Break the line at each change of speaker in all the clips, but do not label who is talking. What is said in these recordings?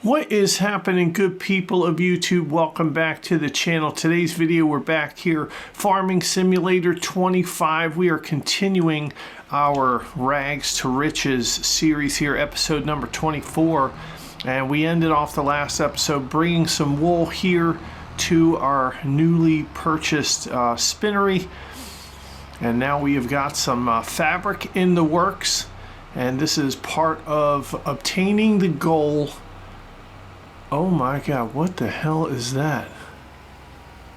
What is happening, good people of YouTube? Welcome back to the channel. Today's video, we're back here, Farming Simulator 25. We are continuing our Rags to Riches series here, episode number 24. And we ended off the last episode bringing some wool here to our newly purchased spinnery. And now we have got some fabric in the works. And this is part of obtaining the goal. Oh my God, what the hell is that?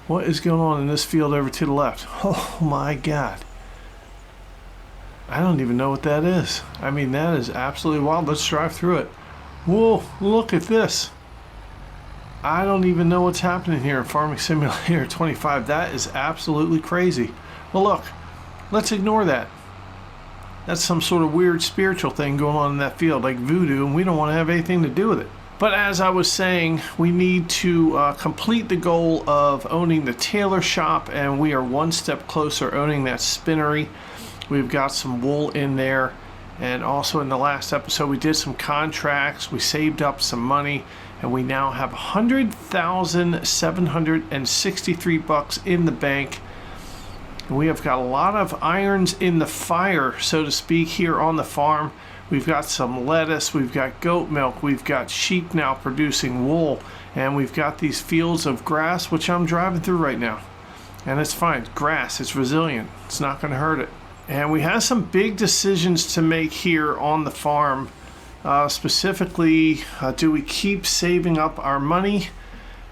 What is going on in this field over to the left? Oh my God. I don't even know what that is. I mean, that is absolutely wild. Let's drive through it. Whoa, look at this. I don't even know what's happening here in Farming Simulator 25. That is absolutely crazy. Well, look, let's ignore that. That's some sort of weird spiritual thing going on in that field, like voodoo, and we don't want to have anything to do with it. But as I was saying, we need to complete the goal of owning the Tailor Shop, and we are one step closer owning that spinnery. We've got some wool in there, and also in the last episode we did some contracts, we saved up some money, and we now have $100,763 in the bank. And we have got a lot of irons in the fire, so to speak, here on the farm. We've got some lettuce, we've got goat milk, we've got sheep now producing wool, and we've got these fields of grass, which I'm driving through right now. And it's fine, grass, it's resilient, it's not gonna hurt it. And we have some big decisions to make here on the farm. Specifically, do we keep saving up our money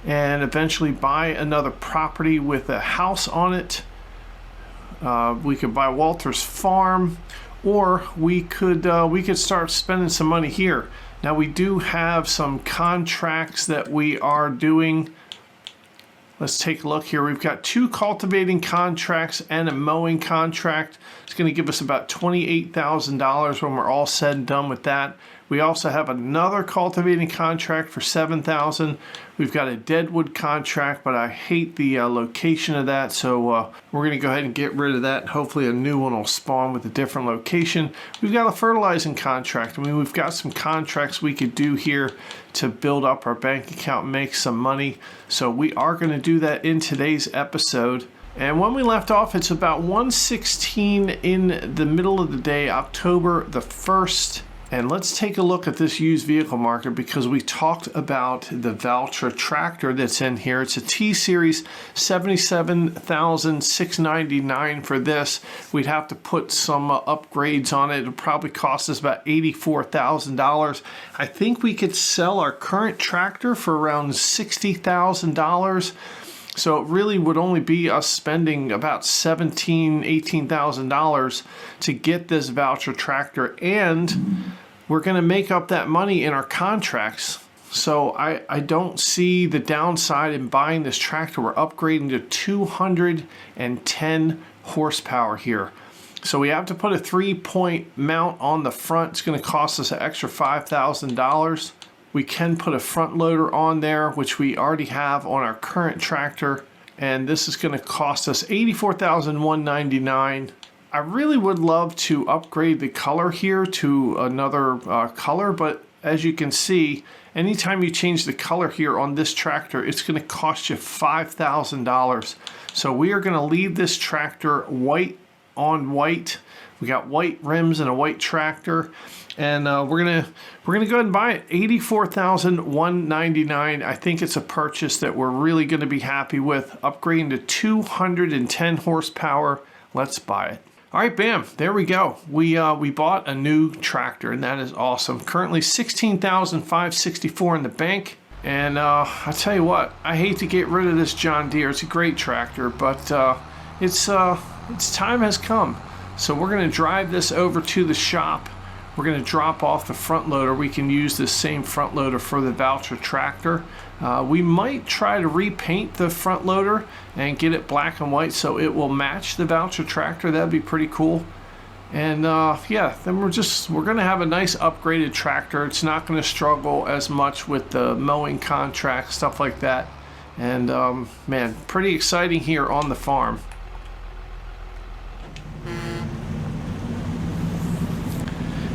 and eventually buy another property with a house on it? We could buy Walter's farm, or we could start spending some money here. Now we do have some contracts that we are doing. Let's take a look here. We've got 2 cultivating contracts and a mowing contract. It's going to give us about $28,000 when we're all said and done with that. We also have another cultivating contract for $7,000. We've got a deadwood contract, but I hate the location of that, so we're going to go ahead and get rid of that. Hopefully a new one will spawn with a different location. We've got a fertilizing contract. I mean, we've got some contracts we could do here to build up our bank account and make some money. So we are going to do that in today's episode. And when we left off, it's about 1:16 in the middle of the day, October the 1st. And let's take a look at this used vehicle market, because we talked about the Valtra tractor that's in here. It's a T-Series, $77,699 for this. We'd have to put some upgrades on it. It'll probably cost us about $84,000. I think we could sell our current tractor for around $60,000. So it really would only be us spending about $17,000, $18,000 to get this Valtra tractor, and we're going to make up that money in our contracts. So I don't see the downside in buying this tractor. We're upgrading to 210 horsepower here. So we have to put a 3-point mount on the front. It's going to cost us an extra $5,000. We can put a front loader on there, which we already have on our current tractor, and this is going to cost us $84,199. I really would love to upgrade the color here to another color, but as you can see, anytime you change the color here on this tractor, it's going to cost you $5,000. So we are going to leave this tractor white on white. We got white rims and a white tractor, and we're gonna go ahead and buy it. $84,199. I think it's a purchase that we're really going to be happy with. Upgrading to 210 horsepower. Let's buy it. All right, bam, there we go. We bought a new tractor, and that is awesome. Currently $16,564 in the bank. And I tell you what, I hate to get rid of this John Deere. It's a great tractor, but its time has come. So we're going to drive this over to the shop. We're going to drop off the front loader. We can use this same front loader for the Valtra tractor. We might try to repaint the front loader and get it black and white so it will match the Valtra tractor. That'd be pretty cool. And yeah, then we're going to have a nice upgraded tractor. It's not going to struggle as much with the mowing contract, stuff like that. And man, pretty exciting here on the farm.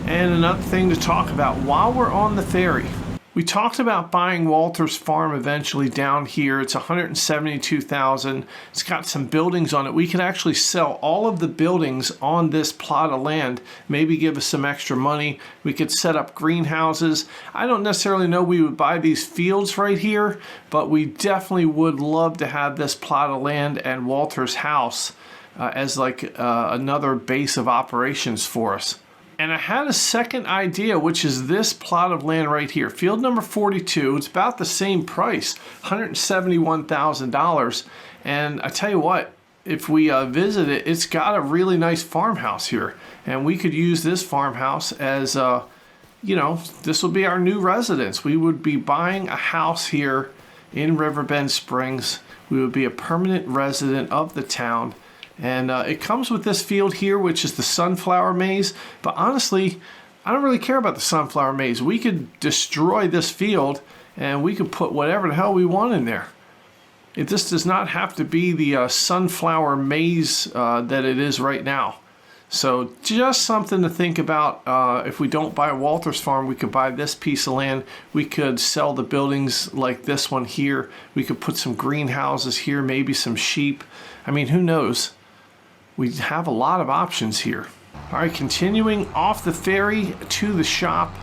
And another thing to talk about while we're on the ferry, We talked about buying Walter's farm eventually down here. It's $172,000. It's got some buildings on it. We could actually sell all of the buildings on this plot of land, maybe give us some extra money. We could set up greenhouses. I don't necessarily know we would buy these fields right here, but we definitely would love to have this plot of land and Walter's house as like another base of operations for us. And I had a second idea, which is this plot of land right here. Field number 42, it's about the same price, $171,000. And I tell you what, if we visit it, it's got a really nice farmhouse here. And we could use this farmhouse as, you know, this will be our new residence. We would be buying a house here in Riverbend Springs. We would be a permanent resident of the town. And it comes with this field here, which is the sunflower maze. But honestly, I don't really care about the sunflower maze. We could destroy this field and we could put whatever the hell we want in there. This does not have to be the sunflower maze that it is right now. So just something to think about. If we don't buy Walter's farm, we could buy this piece of land. We could sell the buildings like this one here. We could put some greenhouses here, maybe some sheep. I mean, who knows? We have a lot of options here. All right, continuing off the ferry to the shop.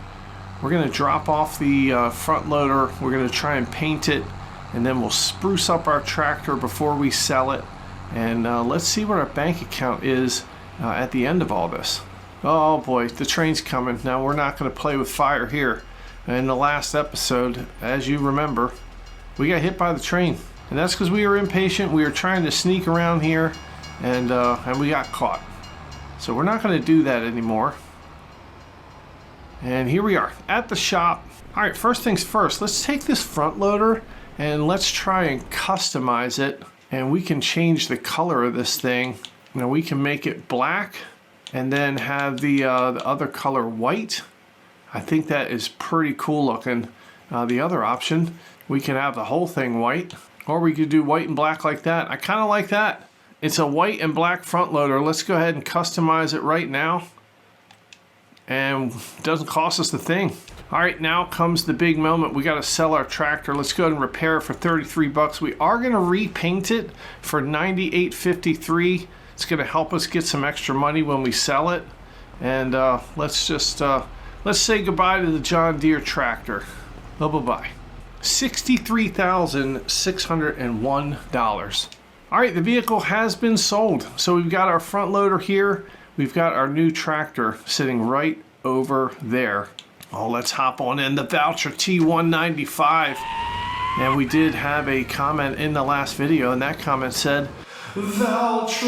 We're gonna drop off the front loader. We're gonna try and paint it, and then we'll spruce up our tractor before we sell it. And let's see what our bank account is at the end of all this. Oh boy, the train's coming. Now we're not gonna play with fire here. In the last episode, as you remember, we got hit by the train. And that's because we were impatient. We were trying to sneak around here, and we got caught. So we're not going to do that anymore. And here we are at the shop. All right, first things first, let's take this front loader and let's try and customize it. And we can change the color of this thing. Now we can make it black and then have the other color white. I think that is pretty cool looking. The other option, we can have the whole thing white, or we could do white and black like that. I kind of like that. It's a white and black front loader. Let's go ahead and customize it right now. And it doesn't cost us a thing. All right, now comes the big moment. We got to sell our tractor. Let's go ahead and repair it for 33 bucks. We are going to repaint it for $98.53. It's going to help us get some extra money when we sell it. And let's say goodbye to the John Deere tractor. Oh, bye-bye. $63,601. All right, the vehicle has been sold. So we've got our front loader here. We've got our new tractor sitting right over there. Oh, let's hop on in the Valtra T195. And we did have a comment in the last video, and that comment said, Valtra!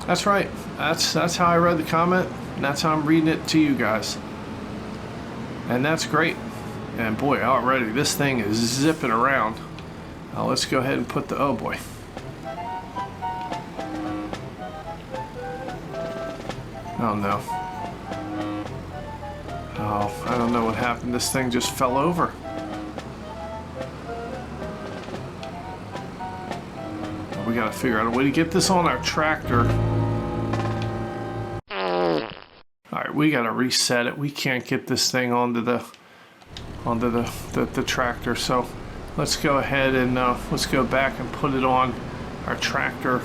That's right. That's how I read the comment, and that's how I'm reading it to you guys. And that's great. And boy, already this thing is zipping around. Let's go ahead and put the, oh boy. Oh no. Oh, I don't know what happened. This thing just fell over. We gotta figure out a way to get this on our tractor. Alright, we gotta reset it. We can't get this thing onto the tractor, so let's go ahead and let's go back and put it on our tractor.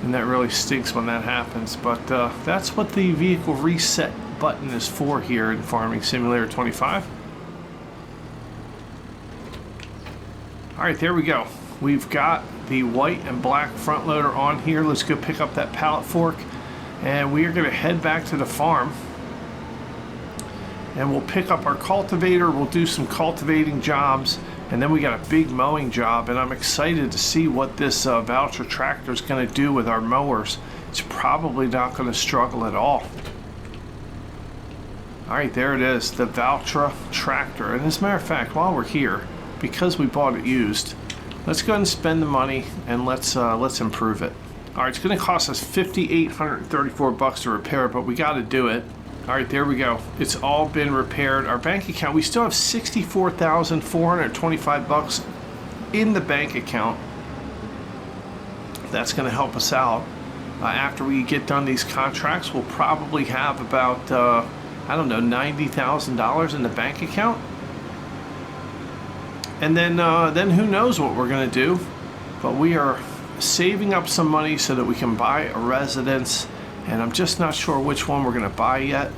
And that really stinks when that happens, but that's what the vehicle reset button is for here in Farming Simulator 25. All right, there we go. We've got the white and black front loader on here. Let's go pick up that pallet fork, and we are going to head back to the farm. And we'll pick up our cultivator. We'll do some cultivating jobs, and then we got a big mowing job. And I'm excited to see what this Valtra tractor is going to do with our mowers. It's probably not going to struggle at all. All right, there it is, the Valtra tractor. And as a matter of fact, while we're here, because we bought it used, let's go ahead and spend the money and let's improve it. All right, it's going to cost us $5,834 to repair it, but we got to do it. All right, there we go. It's all been repaired. Our bank account, we still have $64,425 in the bank account. That's going to help us out. After we get done these contracts, we'll probably have about I don't know, $90,000 in the bank account. And then who knows what we're gonna do. But we are saving up some money so that we can buy a residence, and I'm just not sure which one we're gonna buy yet.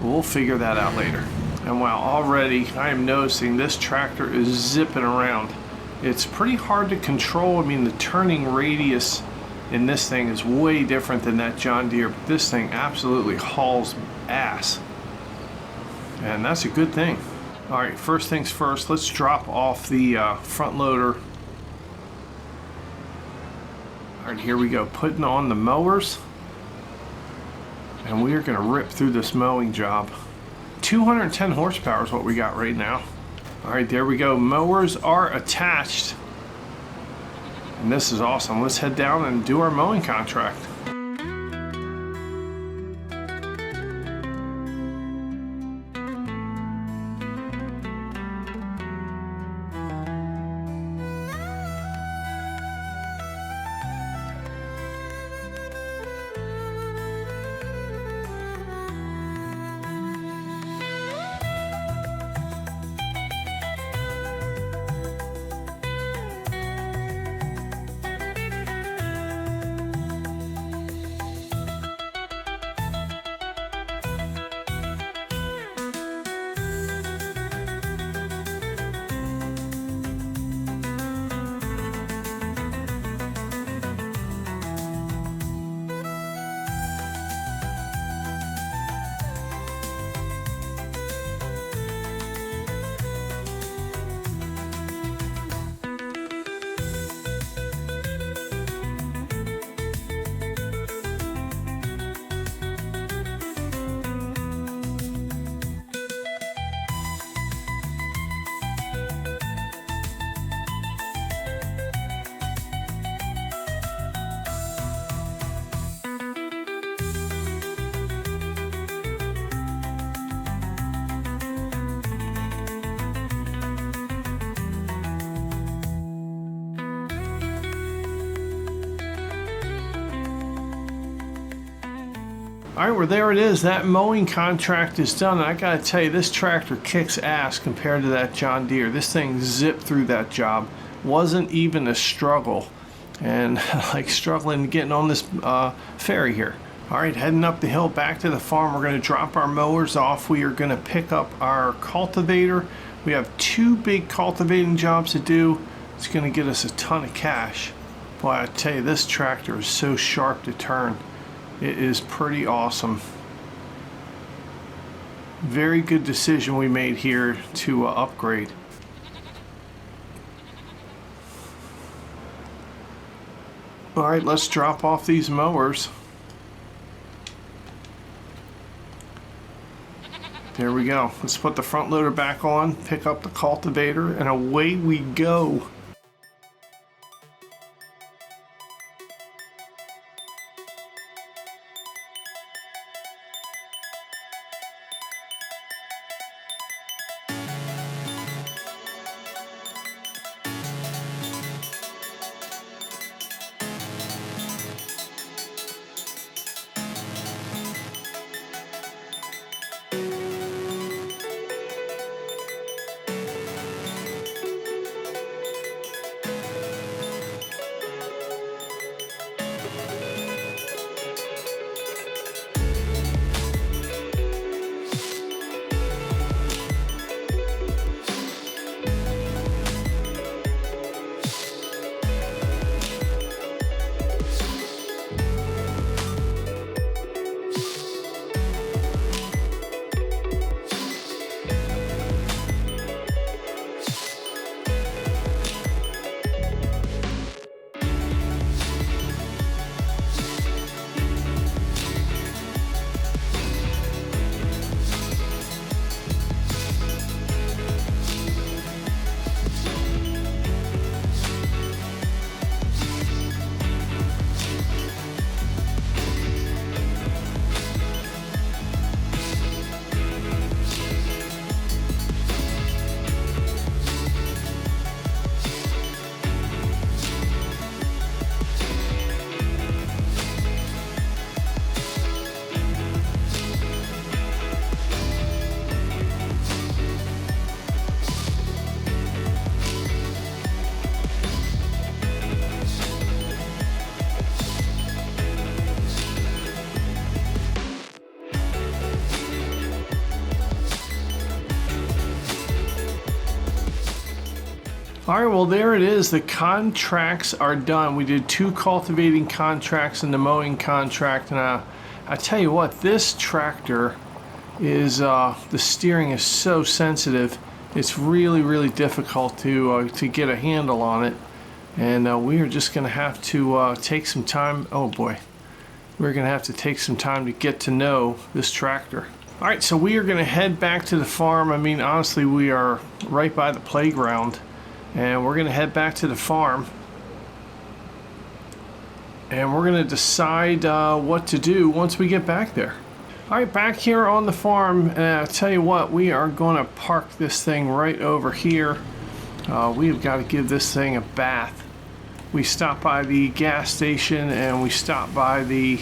We'll figure that out later. And wow, already I am noticing this tractor is zipping around. It's pretty hard to control. I mean, the turning radius in this thing is way different than that John Deere, but this thing absolutely hauls ass. And that's a good thing. All right, first things first, let's drop off the front loader. All right, here we go, putting on the mowers. And we are gonna rip through this mowing job. 210 horsepower is what we got right now. All right, there we go. Mowers are attached. And this is awesome. Let's head down and do our mowing contract. All right, well, there it is. That mowing contract is done. And I gotta tell you, this tractor kicks ass compared to that John Deere. This thing zipped through that job. Wasn't even a struggle. And like struggling getting on this ferry here. All right, heading up the hill back to the farm. We're gonna drop our mowers off. We are gonna pick up our cultivator. We have 2 big cultivating jobs to do. It's gonna get us a ton of cash. Boy, I tell you, this tractor is so sharp to turn. It is pretty awesome. Very good decision we made here to upgrade. All right, let's drop off these mowers. There we go. Let's put the front loader back on, pick up the cultivator, and away we go. All right, well, there it is. The contracts are done. We did 2 cultivating contracts and the mowing contract. And I tell you what, this tractor is, the steering is so sensitive. It's really, really difficult to get a handle on it. And we are just going to have to take some time. Oh boy, we're going to have to take some time to get to know this tractor. All right, so we are going to head back to the farm. I mean, honestly, we are right by the playground. And we're going to head back to the farm. And we're going to decide what to do once we get back there. All right, back here on the farm, I'll tell you what, we are going to park this thing right over here. We've got to give this thing a bath. We stopped by the gas station and we stopped by the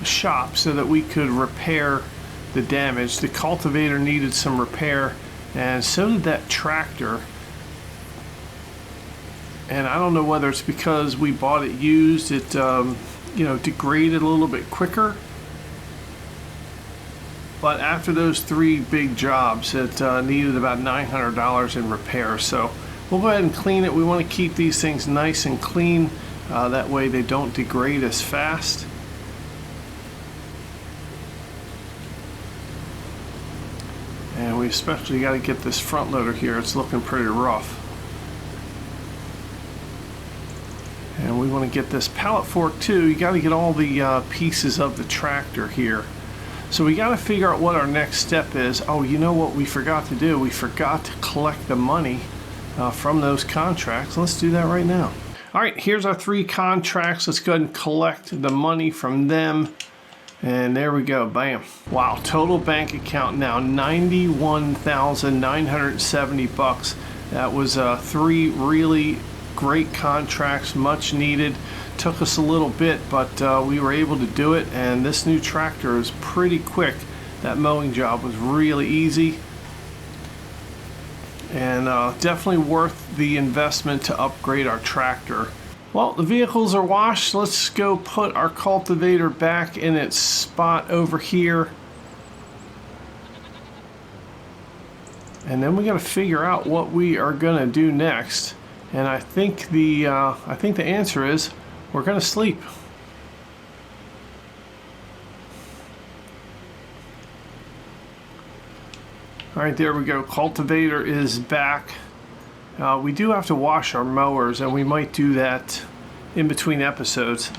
shop so that we could repair the damage. The cultivator needed some repair, and so did that tractor. And I don't know whether it's because we bought it used, it degraded a little bit quicker. But after those 3 big jobs, it needed about $900 in repair. So we'll go ahead and clean it. We want to keep these things nice and clean. That way they don't degrade as fast. And we especially got to get this front loader here. It's looking pretty rough. And we want to get this pallet fork too. You got to get all the pieces of the tractor here. So we got to figure out what our next step is. Oh, you know what we forgot to do? We forgot to collect the money from those contracts. Let's do that right now. All right, here's our 3 contracts. Let's go ahead and collect the money from them. And there we go, bam. Wow, total bank account now $91,970. That was 3 really great contracts, much needed. Took us a little bit, but we were able to do it, and this new tractor is pretty quick. That mowing job was really easy, and definitely worth the investment to upgrade our tractor. Well, the vehicles are washed. Let's go put our cultivator back in its spot over here. And then we got to figure out what we are going to do next. And I think the answer is we're going to sleep. All right, there we go. Cultivator is back. We do have to wash our mowers, and we might do that in between episodes.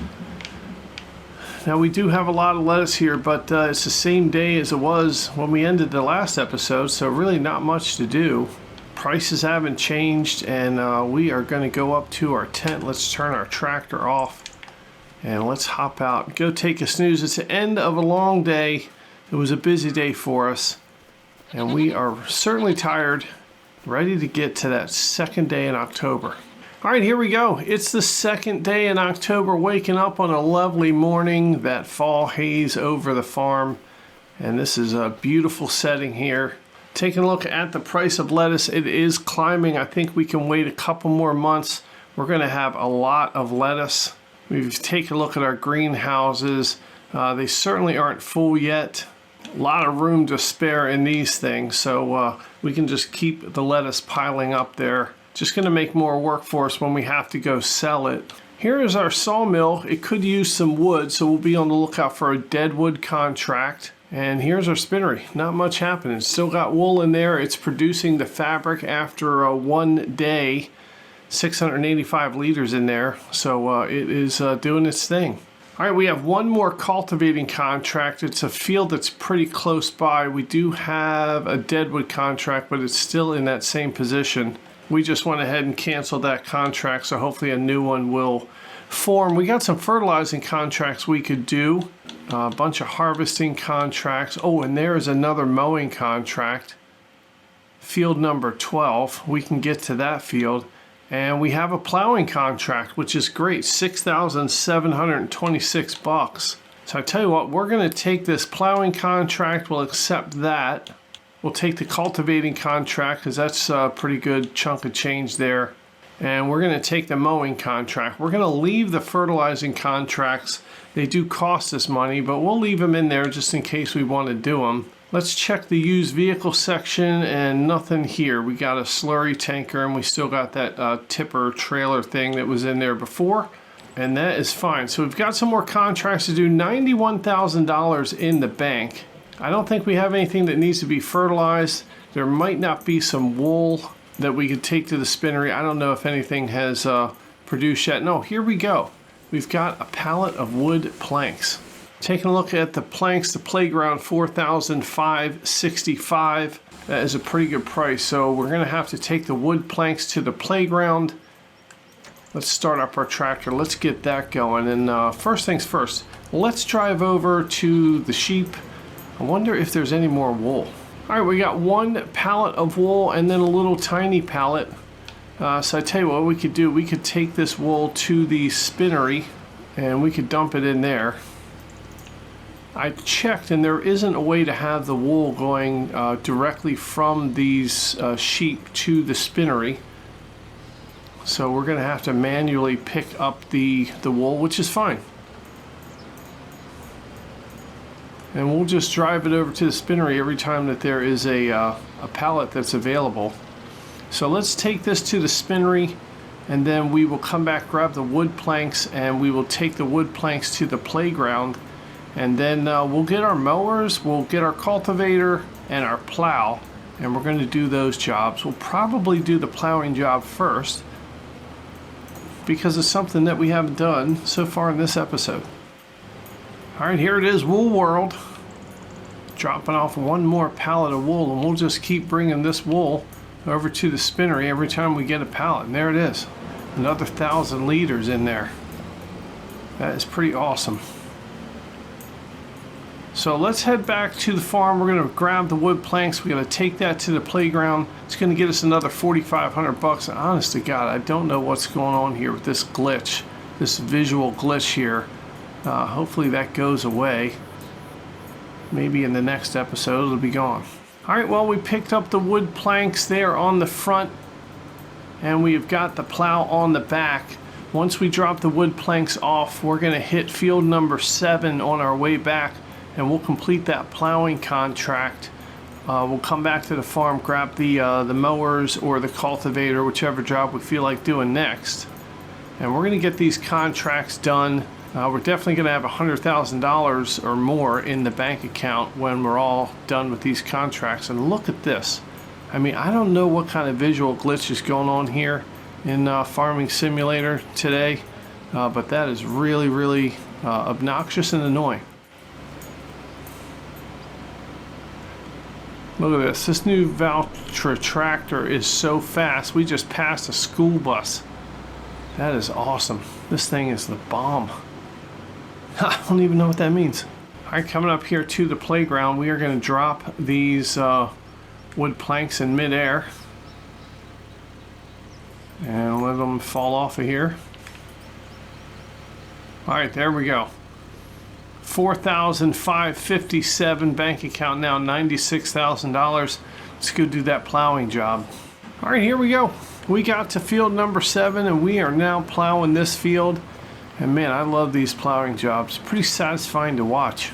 Now, we do have a lot of lettuce here, but it's the same day as it was when we ended the last episode, so really not much to do. Prices haven't changed, and we are going to go up to our tent. Let's turn our tractor off, and let's hop out. Go take a snooze. It's the end of a long day. It was a busy day for us, and we are certainly tired, ready to get to that second day in October. All right, here we go. It's the second day in October, waking up on a lovely morning, that fall haze over the farm, and this is a beautiful setting here. Taking a look at the price of lettuce, it is climbing. I think we can wait a couple more months. We're going to have a lot of lettuce. We've taken a look at our greenhouses. They certainly aren't full yet. A lot of room to spare in these things, so we can just keep the lettuce piling up there. Just going to make more work for us when we have to go sell it. Here is our sawmill. It could use some wood, so we'll be on the lookout for a deadwood contract. And here's our spinnery. Not much happening. Still got wool in there. It's producing the fabric after 1 day. 685 liters in there. So it is doing its thing. All right, we have one more cultivating contract. It's a field that's pretty close by. We do have a deadwood contract, but it's still in that same position. We just went ahead and canceled that contract, so hopefully a new one will form. We got some fertilizing contracts we could do. A bunch of harvesting contracts. Oh, and there is another mowing contract. Field number 12. We can get to that field. And we have a plowing contract, which is great. $6,726. So I tell you what, we're going to take this plowing contract. We'll accept that. We'll take the cultivating contract because that's a pretty good chunk of change there. And we're going to take the mowing contract. We're going to leave the fertilizing contracts. They do cost us money, but we'll leave them in there just in case we want to do them. Let's check the used vehicle section, and nothing here. We got a slurry tanker, and we still got that tipper trailer thing that was in there before, and that is fine. So we've got some more contracts to do. $91,000 in the bank. I don't think we have anything that needs to be fertilized. There might not be some wool that we could take to the spinnery. I don't know if anything has produced yet. No, here we go. We've got a pallet of wood planks. Taking a look at the planks, the playground, $4,565. That is a pretty good price. So we're gonna have to take the wood planks to the playground. Let's start up our tractor. Let's get that going. And first things first, let's drive over to the sheep. I wonder if there's any more wool. All right, we got one pallet of wool and then a little tiny pallet. So I tell you what we could do. We could take this wool to the spinnery and we could dump it in there. I checked and there isn't a way to have the wool going directly from these sheep to the spinnery. So we're gonna have to manually pick up the wool, which is fine. And we'll just drive it over to the spinnery every time that there is a pallet that's available. So let's take this to the spinnery, and then we will come back, grab the wood planks, and we will take the wood planks to the playground. And then we'll get our mowers, we'll get our cultivator and our plow, and we're going to do those jobs. We'll probably do the plowing job first because it's something that we haven't done so far in this episode. All right, here it is, Wool World. Dropping off one more pallet of wool, and we'll just keep bringing this wool over to the spinnery every time we get a pallet. And there it is, another 1,000 liters in there. That is pretty awesome. So let's head back to the farm. We're gonna grab the wood planks. We're gonna take that to the playground. It's gonna get us another 4,500 bucks. And honest to God, I don't know what's going on here with this glitch, this visual glitch here. Hopefully that goes away. Maybe in the next episode it'll be gone. All right, well, we picked up the wood planks there on the front, and we've got the plow on the back. Once we drop the wood planks off, we're gonna hit field number 7 on our way back, and we'll complete that plowing contract. We'll come back to the farm, grab the mowers or the cultivator, whichever job we feel like doing next. And we're gonna get these contracts done. We're definitely going to have $100,000 or more in the bank account when we're all done with these contracts. And look at this. I mean, I don't know what kind of visual glitch is going on here in Farming Simulator today, but that is really, really obnoxious and annoying. Look at this. This new Valtra tractor is so fast. We just passed a school bus. That is awesome. This thing is the bomb. I don't even know what that means. All right, coming up here to the playground, we are going to drop these wood planks in midair and let them fall off of here. All right, there we go. $4,557 bank account now, $96,000. Let's go do that plowing job. All right, here we go. We got to field number 7, and we are now plowing this field. And man, I love these plowing jobs. Pretty satisfying to watch.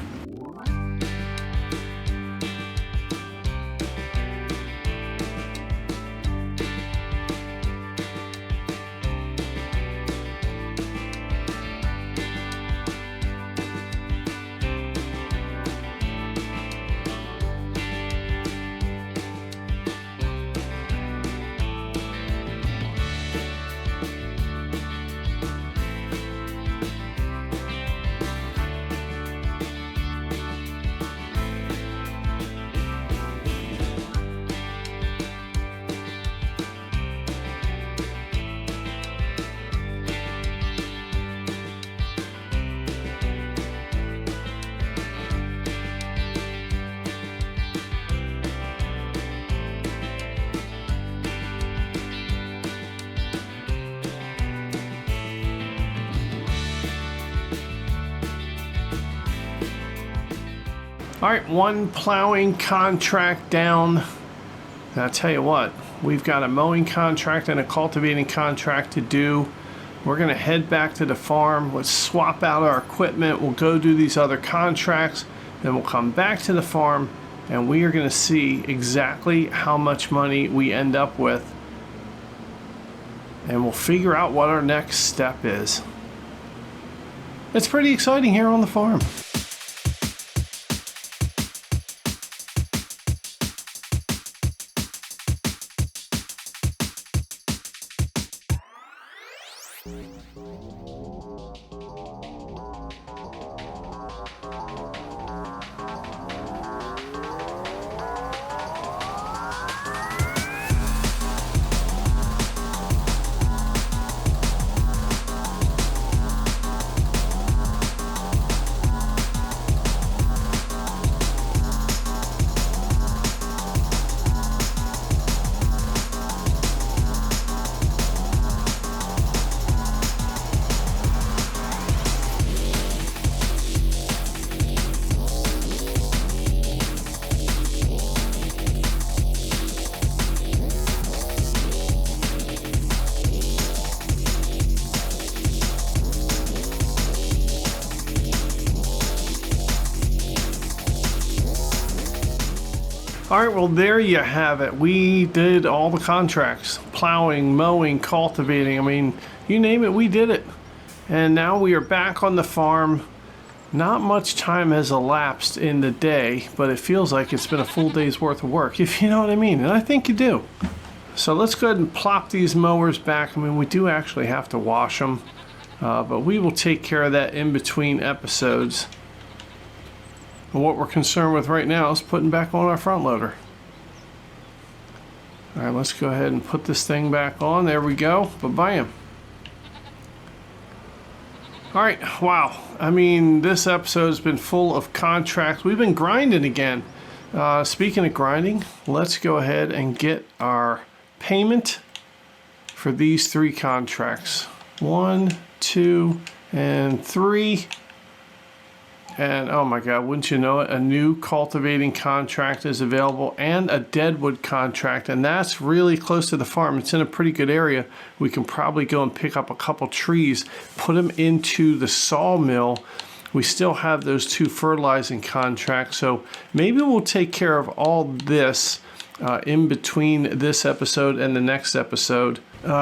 All right, one plowing contract down. And I'll tell you what, we've got a mowing contract and a cultivating contract to do. We're gonna head back to the farm. Let's swap out our equipment. We'll go do these other contracts. Then we'll come back to the farm and we are going to see exactly how much money we end up with, and we'll figure out what our next step is. It's pretty exciting here on the farm. All right, well, there you have it. We did all the contracts, plowing, mowing, cultivating. I mean, you name it, we did it. And now we are back on the farm. Not much time has elapsed in the day, but it feels like it's been a full day's worth of work, if you know what I mean. And I think you do. So let's go ahead and plop these mowers back. I mean, we do actually have to wash them, but we will take care of that in between episodes. And what we're concerned with right now is putting back on our front loader. All right, let's go ahead and put this thing back on. There we go. Ba-bam. All right, wow. I mean, this episode's been full of contracts. We've been grinding again. Speaking of grinding, let's go ahead and get our payment for these 3 contracts. 1, 2, and 3. And oh my God, wouldn't you know it, a new cultivating contract is available and a deadwood contract, and that's really close to the farm. It's in a pretty good area. We can probably go and pick up a couple trees, put them into the sawmill. We still have those 2 fertilizing contracts, so maybe we'll take care of all this in between this episode and the next episode,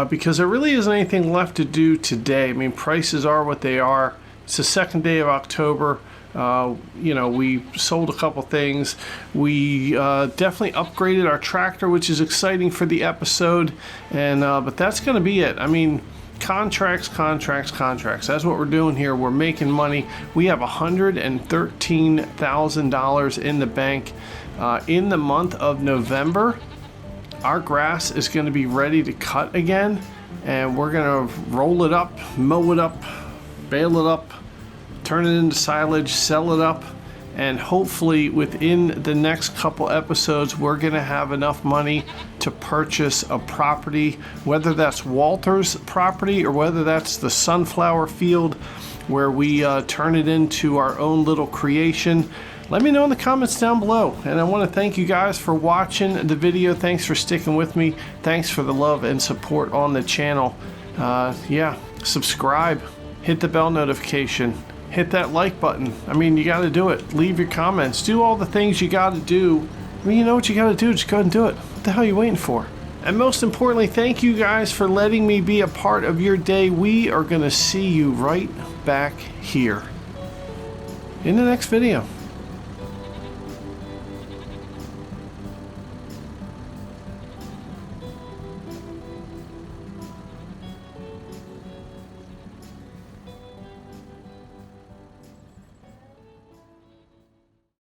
because there really isn't anything left to do today. I mean, prices are what they are. It's the 2nd day of October. You know, we sold a couple things. We definitely upgraded our tractor, which is exciting for the episode. And but that's going to be it. I mean, contracts. That's what we're doing here. We're making money. We have $113,000 in the bank. In the month of November, our grass is going to be ready to cut again, and we're going to roll it up, mow it up, bale it up, turn it into silage, sell it up, and hopefully within the next couple episodes we're going to have enough money to purchase a property, whether that's Walter's property or whether that's the sunflower field where we turn it into our own little creation. Let me know in the comments down below, and I want to thank you guys for watching the video. Thanks for sticking with me. Thanks for the love and support on the channel. Yeah, subscribe, hit the bell notification, hit that like button. I mean, you got to do it. Leave your comments. Do all the things you got to do. I mean, you know what you got to do. Just go ahead and do it. What the hell are you waiting for? And most importantly, thank you guys for letting me be a part of your day. We are going to see you right back here in the next video.